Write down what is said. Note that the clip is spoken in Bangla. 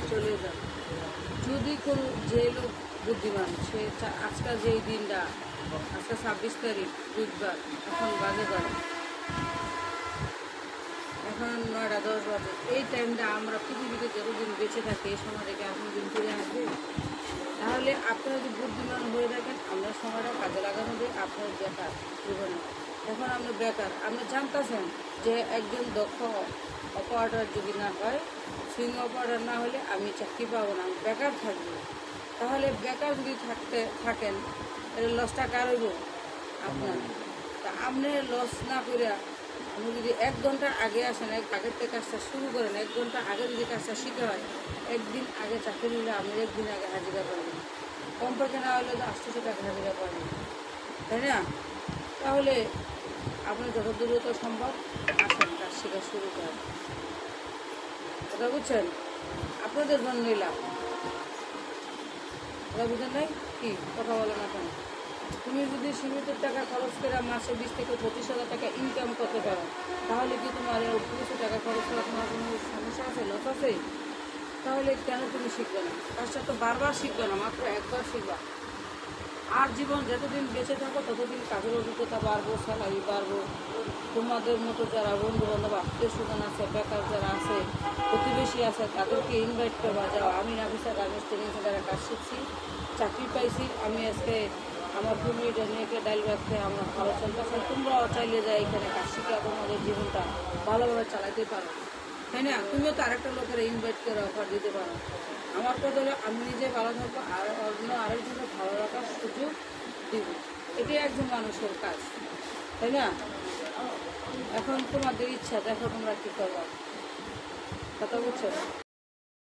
চলে যান। যদি কোনো যে লোক বুদ্ধিমান সে আজকাল যেই দিনটা আজকে 26 তারিখ বুধবার, এখন বাজে করে এখন 9:10 বাজে। এই টাইমটা আমরা পৃথিবীতে যতদিন বেঁচে থাকি এই সময়টাকে এখন দিন ফিরে আসবে। তাহলে আপনারা যদি বুদ্ধিমান হয়ে থাকেন আমরা সময়টা কাজে লাগানো দিয়ে আপনার বেকার জীবনে। এখন আপনি বেকার, আপনি জানতেছেন যে একজন দক্ষ অপারেটর যদি না হয়, সুইং অপারেটর না হলে আমি চাকরি পাবো না, আমি বেকার থাকবো। তাহলে বেকার যদি থাকেন তাহলে লসটা কার হইব? আপনার। তা আপনি লস না করে আপনি যদি 1 ঘন্টা আগে আসেন, আগের থেকে কাজটা শুরু করেন, 1 ঘন্টা আগে যদি কাজটা শিখে হয়, একদিন আগে চাকরি নিলে আপনি একদিন আগে হাজিরা পাবেন। কম্পাকে না হলে তো 800 টাকা হাজিরা পাবেন, তাই না? তাহলে আপনি যত দ্রুত সম্ভব আসেন, কাজ শেখা শুরু করেন। কথা বুঝছেন? আপনাদের জন্যই লাভ। কথা বুঝেন নাই? কি কথা বলে না কেন? তুমি যদি সীমিত টাকা খরচ করে মাসে 20 থেকে 25,000 টাকা ইনকাম করতে পারো, তাহলে কি তোমার 200 টাকা খরচ করা তোমার কোনো সমস্যা আছে, লস আছে? তাহলে কেন তুমি শিখবে না? কাজটা তো বারবার শিখবে না, মাত্র একবার শিখবা। আর জীবন যতদিন বেঁচে থাকো ততদিন কাজের অভিজ্ঞতা বাড়বো, স্যালারি বাড়বো। তোমাদের মতো যারা বন্ধু বান্ধব আত্মীয় স্বজন আছে, বেকার যারা আছে, প্রতিবেশী আছে, তাদেরকে ইনভাইট করবা, যাও আমি নাফিসা গার্মেন্টস ট্রেনিং সেন্টারে কাজ শিখছি, চাকরি পাইছি, আমি আজকে আমার ফ্যামিলিটা নিয়ে ডাইল রাখতে আমার ভালো চলতেছে, তোমরাও চাইলে যায় এখানে কাজ শিখে তোমাদের জীবনটা ভালোভাবে চালাতে পারো, তাই না? তুমিও তো আরেকটা লোকের ইনভাইট করে অফার দিতে পারো। আমার কথা হলো আমি নিজে ভালো থাকবো আর অন্য আরেকজনকে ভালো রাখার সুযোগ দিব। এটাই একজন মানুষের কাজ, তাই না? এখন তোমাদের ইচ্ছা, দেখো তোমরা কী করবা। কথা বুঝছো?